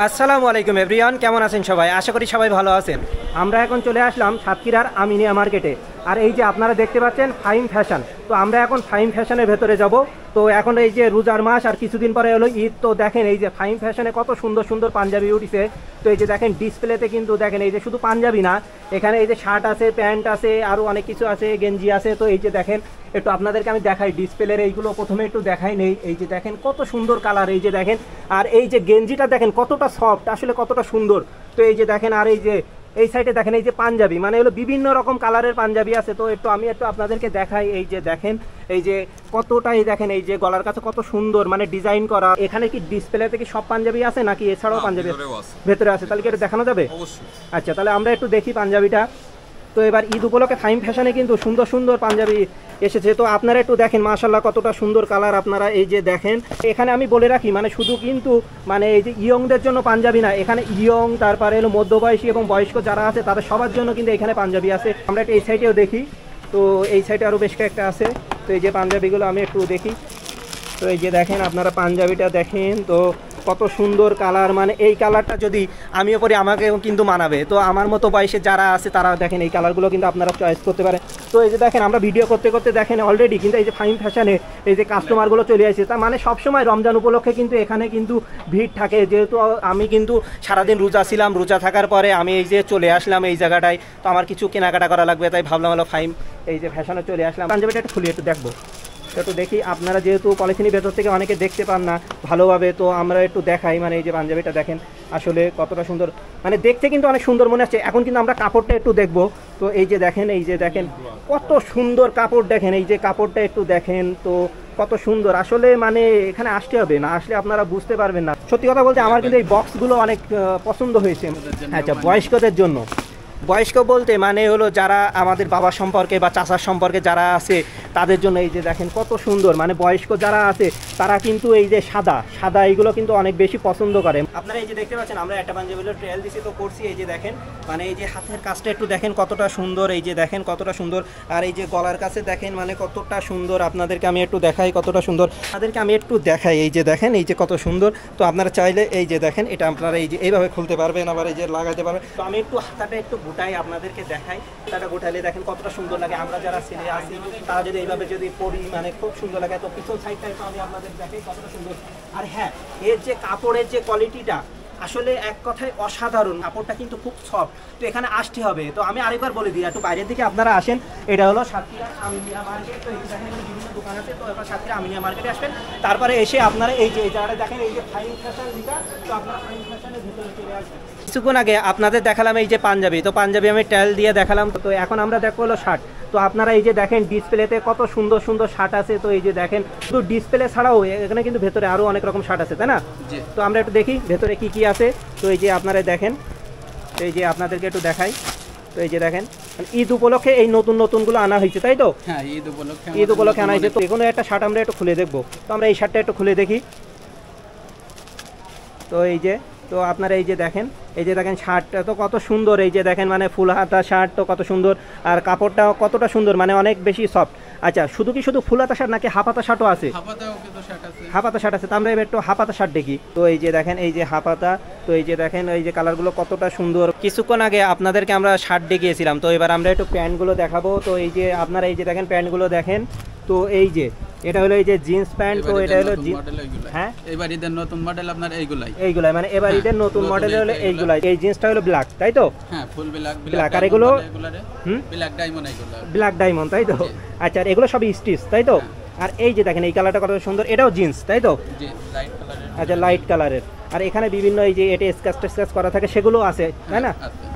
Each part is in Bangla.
আসসালামু আলাইকুম এভরিওয়ান, কেমন আছেন সবাই? আশা করি সবাই ভালো আছেন। আমরা এখন চলে আসলাম সাতক্ষীরার আমিনিয়া মার্কেটে। আর এই যে আপনারা দেখতে পাচ্ছেন ফাইম ফ্যাশন, তো আমরা এখন ফাইম ফ্যাশনের ভেতরে যাব। তো এখন এই যে রোজার মাস আর কিছুদিন পরে হলো ঈদ, তো দেখেন এই যে ফাইম ফ্যাশনে কত সুন্দর সুন্দর পাঞ্জাবি উঠেছে। তো এই যে দেখেন ডিসপ্লেতে কিন্তু দেখেন এই যে শুধু পাঞ্জাবি না, এখানে এই যে শার্ট আছে, প্যান্ট আছে, আরও অনেক কিছু আছে, গেঞ্জি আছে। তো এই যে দেখেন একটু আপনাদেরকে আমি দেখাই ডিসপ্লের এইগুলো প্রথমে একটু দেখাই নেই। এই যে দেখেন কত সুন্দর কালার, এই যে দেখেন। আর এই যে গেঞ্জিটা দেখেন কতটা সফট, আসলে কতটা সুন্দর। তো এই যে দেখেন, আর এই যে এই সাইডে দেখেন এই যে পাঞ্জাবি, মানে হলো বিভিন্ন রকম কালারের পাঞ্জাবি আছে। তো আমি একটু আপনাদেরকে দেখাই। এই যে দেখেন এই যে কতটাই দেখেন এই যে গলার কাছে কত সুন্দর মানে ডিজাইন করা। এখানে কি ডিসপ্লেতে কি সব পাঞ্জাবি আছে নাকি এছাড়াও পাঞ্জাবি ভেতরে আছে? তাহলে কি এটা দেখানো যাবে? আচ্ছা, তাহলে আমরা একটু দেখি পাঞ্জাবিটা। তো এবার ঈদ উপলক্ষে ফাইম ফ্যাশনে কিন্তু সুন্দর সুন্দর পাঞ্জাবি এসেছে। তো আপনারা একটু দেখেন মাশাআল্লাহ কতটা সুন্দর কালার। আপনারা এই যে দেখেন, এখানে আমি বলে রাখি মানে শুধু কিন্তু মানে এই যে ইয়ংদের জন্য পাঞ্জাবি না, এখানে ইয়ং তারপরে হলো মধ্যবয়সী এবং বয়স্ক যারা আছে তাদের সবার জন্য কিন্তু এখানে পাঞ্জাবি আছে। আমরা একটা এই সাইডেও দেখি, তো এই সাইডে আরও বেশ কয়েকটা আছে। তো এই যে পাঞ্জাবিগুলো আমি একটু দেখি। তো এই যে দেখেন আপনারা পাঞ্জাবিটা দেখেন, তো কত সুন্দর কালার। মানে এই কালারটা যদি আমিও পরি আমাকেও কিন্তু মানাবে। তো আমার মতো বয়সে যারা আছে তারা দেখেন এই কালারগুলো কিন্তু আপনারা চয়েস করতে পারেন। তো এই যে দেখেন আমরা ভিডিও করতে করতে দেখেন অলরেডি কিন্তু এই যে ফাইম ফ্যাশনে এই যে কাস্টমারগুলো চলে আসছে। তার মানে সবসময় রমজান উপলক্ষে কিন্তু এখানে কিন্তু ভিড় থাকে। যেহেতু আমি কিন্তু সারাদিন রোজা ছিলাম, রোজা থাকার পরে আমি এই যে চলে আসলাম এই জায়গাটায়। তো আমার কিছু কেনাকাটা করা লাগবে, তাই ভাবলাম হলো ফাইম এই যে ফ্যাশনে চলে আসলাম। পাঞ্জাবিটা একটু খুলে একটু দেখবো, একটু দেখি। আপনারা যেহেতু পলিথিনের ভেতর থেকে অনেকে দেখতে পান না ভালোভাবে, তো আমরা একটু দেখাই। মানে এই যে পাঞ্জাবিটা দেখেন আসলে কতটা সুন্দর, মানে দেখতে কিন্তু অনেক সুন্দর মনে হচ্ছে। এখন কিন্তু আমরা কাপড়টা একটু দেখবো। তো এই যে দেখেন, এই যে দেখেন কত সুন্দর কাপড়, দেখেন এই যে কাপড়টা একটু দেখেন, তো কত সুন্দর। আসলে মানে এখানে আসতে হবে, না আসলে আপনারা বুঝতে পারবেন না। সত্যি কথা বলতে আমার কিন্তু এই বক্সগুলো অনেক পছন্দ হয়েছে। আচ্ছা, বয়স্কদের জন্য, বয়স্ক বলতে মানে হলো যারা আমাদের বাবা সম্পর্কে বা চাচার সম্পর্কে যারা আছে তাদের জন্য এই যে দেখেন কত সুন্দর। মানে বয়স্ক যারা আছে তারা কিন্তু এই যে সাদা সাদা এইগুলো কিন্তু অনেক বেশি পছন্দ করে। আপনারা এই যে দেখতে পাচ্ছেন আমরা একটা পাঞ্জাবিগুলো ট্রায়াল দিছি, তো করছি। এই যে দেখেন মানে এই যে হাতের কাজটা একটু দেখেন কতটা সুন্দর, এই যে দেখেন কতটা সুন্দর। আর এই যে গলার কাছে দেখেন মানে কতটা সুন্দর। আপনাদেরকে আমি একটু দেখাই কতটা সুন্দর, আপনাদেরকে আমি একটু দেখাই। এই যে দেখেন এই যে কত সুন্দর। তো আপনারা চাইলে এই যে দেখেন এটা আপনারা এই যে এইভাবে খুলতে পারবেন, আবার এই যে লাগাতে পারবেন। তো আমি একটু হাতাটা একটু গোটাই আপনাদেরকে দেখাই। হাতাটা গোটালে দেখেন কতটা সুন্দর লাগে। আমরা যারা ছেলে আছি তারা যদি এইভাবে যদি পরি মানে খুব সুন্দর লাগে। তো পিছন সাইডটা একটু আমি আপনাদের দেখাই কতটা সুন্দর। আর হ্যাঁ, এর যে কাপড়ের যে কোয়ালিটিটা আসলে এক কথায় অসাধারণ। কাপড়টা কিন্তু খুব সফট। তো এখানে আসতে হবে। তো আমি আরেকবার বলে দিই, একটু বাইরের দিকে আপনারা আসেন। এটা হলো সাতক্ষীরা আমিনিয়া মার্কেট। তো এখানে বিভিন্ন দোকান আছে। তো এবার সাতক্ষীরা আমিনিয়া মার্কেটে আসবেন, তারপরে এসে আপনারা এই যে জায়গাটা দেখেন এই যে ফাইম ফ্যাশন লিখা, তো আপনারা ফাইম ফ্যাশনের ভিতরে চলে আসবেন। কিছুক্ষণ আগে আপনাদের দেখালাম এই যে পাঞ্জাবি, তো পাঞ্জাবি আমি ট্যাল দিয়ে দেখালাম। তো এখন আমরা দেখবো হলো শার্ট। তো আপনারা এই যে দেখেন ডিসপ্লেতে কত সুন্দর সুন্দর শার্ট আছে। তো এই যে দেখেন শুধু ডিসপ্লে ছাড়াও এখানে কিন্তু ভেতরে আরও অনেক রকম শার্ট আছে, তাই না? তো আমরা একটু দেখি ভেতরে কি কি আছে। তো এই যে আপনারা দেখেন, এই যে আপনাদেরকে একটু দেখাই। তো এই যে দেখেন ঈদ উপলক্ষে এই নতুন নতুনগুলো আনা হয়েছে, তাই তো? হ্যাঁ, ঈদ উপলক্ষে আনা হয়েছে। তো কোনো একটা শার্ট আমরা একটু খুলে দেখবো। তো আমরা এই শার্টটা একটু খুলে দেখি। তো এই যে, তো আপনারা এই যে দেখেন, এই যে দেখেন শার্টটা তো কত সুন্দর। এই যে দেখেন মানে ফুল হাতা শার্ট, তো কত সুন্দর। আর কাপড়টাও কতটা সুন্দর, মানে অনেক বেশি সফট। আচ্ছা, শুধু কি শুধু ফুল হাতা শার্ট নাকি হাফ হাতা শার্টও আছে? হাফ হাতা শার্ট আছে। তো আমরা এবার একটু হাফ হাতা শার্ট দেখি। তো এই যে দেখেন এই যে হাফ হাতা। তো এই যে দেখেন এই যে কালারগুলো কতটা সুন্দর। কিছুক্ষণ আগে আপনাদেরকে আমরা শার্ট দেখিয়েছিলাম, তো এবার আমরা একটু প্যান্টগুলো দেখাবো। তো এই যে আপনারা এই যে দেখেন প্যান্টগুলো দেখেন। তো এই যে এটা হলো এই যে জিন্স প্যান্ট। তো এটা হলো হ্যাঁ এবার ঈদের নতুন মডেল আপনার এইগুলাই মানে এবার ঈদের নতুন মডেল হলো এইগুলাই। এই জিন্সটা হলো ব্ল্যাক, তাই তো? হ্যাঁ, ফুল ব্ল্যাক। আর এগুলো ব্ল্যাক ডায়মন্ড, ব্ল্যাক ডায়মন্ড, তাই তো? আচ্ছা, আর এগুলো সবই স্টিচ, তাই তো? আর এই যে দেখেন এই কালারটা কত সুন্দর, এটাও জিন্স, তাই তো? আচ্ছা, লাইট কালারের। আর এখানে বিভিন্ন এই যে এটা স্ক্র্যাচ করা থাকে সেগুলো আছে, তাই না?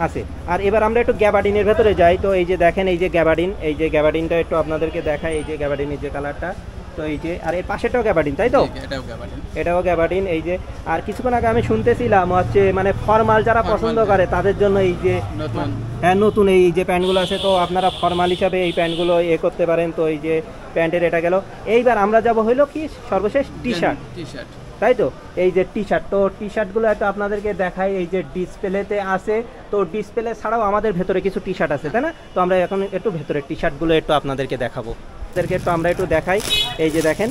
আছে। আর এবার আমরা একটু গ্যাবার্ডিনের ভেতরে যাই। তো এই যে দেখেন এই যে গ্যাবার্ডিন, এই যে গ্যাবার্ডিনটা একটু আপনাদেরকে দেখাই। এই যে গ্যাবার্ডিনের যে কালারটা, তো এই যে আর এর পাশেটাও গ্যাবার্ডিন, তাই তো? এটাও গ্যাবার্ডিন। এই যে আর কিছুক্ষণ আগে আমি শুনতেছিলাম হচ্ছে মানে ফর্মাল যারা পছন্দ করে তাদের জন্য এই যে হ্যাঁ নতুন এই যে প্যান্টগুলো আছে। তো আপনারা ফর্মাল হিসাবে এই প্যান্টগুলো করতে পারেন। তো এই যে প্যান্টের এটা গেল। এইবার আমরা যাব হইলো কি সর্বশেষ টি শার্ট, তাই তো? এই যে টি শার্ট, তো টি শার্টগুলো একটু আপনাদেরকে দেখাই। এই যে ডিসপ্লেতে আছে, তো ডিসপ্লে ছাড়াও আমাদের ভেতরে কিছু টি শার্ট আছে, তাই না? তো আমরা এখন একটু ভেতরে টি শার্টগুলো একটু আপনাদেরকে দেখাবো। একটু আমরা একটু দেখাই। এই যে দেখেন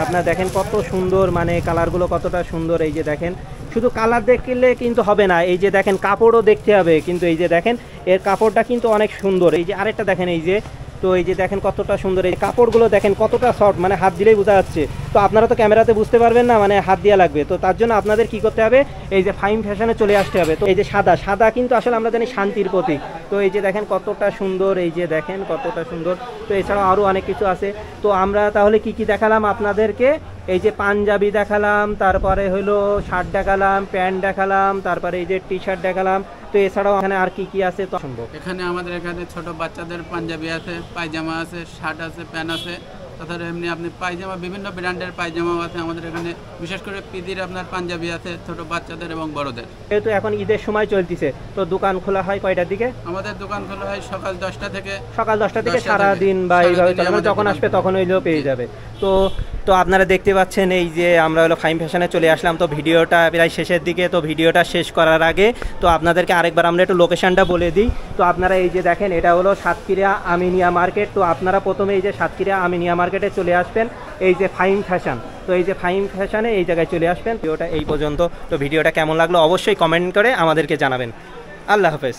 আপনারা দেখেন কত সুন্দর, মানে কালারগুলো কতটা সুন্দর। এই যে দেখেন শুধু কালার দেখলে কিন্তু হবে না, এই যে দেখেন কাপড়ও দেখতে হবে, কিন্তু এই যে দেখেন এর কাপড়টা কিন্তু অনেক সুন্দর। এই যে আরেকটা দেখেন, এই যে তো এই যে দেখেন কতটা সুন্দর, এই কাপড়গুলো দেখেন কতটা সফট, মানে হাত দিলেই বোঝা যাচ্ছে। তো আপনারা তো ক্যামেরাতে বুঝতে পারবেন না, মানে হাত দেওয়া লাগবে। তো তার জন্য আপনাদের কি করতে হবে, এই যে ফাইন ফ্যাশনে চলে আসতে হবে। তো এই যে সাদা সাদা কিন্তু আসলে আমরা জানি শান্তির প্রতীক। তো এই যে দেখেন কতটা সুন্দর, এই যে দেখেন কতটা সুন্দর। তো এছাড়াও আরও অনেক কিছু আছে। তো আমরা তাহলে কি কি দেখালাম আপনাদেরকে, এই যে পাঞ্জাবি দেখালাম, তারপরে হলো শার্ট দেখালাম, প্যান্ট দেখালাম, তারপরে এই যে টি শার্ট দেখালাম। তো এছাড়াও এখানে আর কি কি আছে তো সম্ভব। এখানে আমাদের এখানে ছোট বাচ্চাদের পাঞ্জাবি আছে, পায়জামা আছে, শার্ট আছে, প্যান্ট আছে। তাছাড়া এমনি আপনি পায়জামা, বিভিন্ন ব্র্যান্ডের পায়জামাও আছে আমাদের এখানে। বিশেষ করে পিদির আপনার পাঞ্জাবি আছে ছোট বাচ্চাদের এবং বড়দের। যেহেতু এখন ঈদের সময় চলতেছে, তো দোকান খোলা হয় কয়টার দিকে? আমাদের দোকান খোলা হয় সকাল 10টা থেকে। সকাল 10টা থেকে সারাদিন বা এইভাবে চলে, যখন আসবে তখন ওইগুলো পেয়ে যাবে। তো তো আপনারা দেখতে পাচ্ছেন এই যে আমরা হলো ফাইন ফ্যাশনে চলে আসলাম। তো ভিডিওটা প্রায় শেষের দিকে। তো ভিডিওটা শেষ করার আগে তো আপনাদেরকে আরেকবার আমরা একটু লোকেশনটা বলে দিই। তো আপনারা এই যে দেখেন, এটা হলো সাতক্ষীরা আমিনিয়া মার্কেট। তো আপনারা প্রথমে এই যে সাতক্ষীরা আমিনিয়া মার্কেটে চলে আসবেন, এই যে ফাইন ফ্যাশন। তো এই যে ফাইন ফ্যাশনে এই জায়গায় চলে আসবেন। ভিডিওটা এই পর্যন্ত। তো ভিডিওটা কেমন লাগলো অবশ্যই কমেন্ট করে আমাদেরকে জানাবেন। আল্লাহ হাফেজ।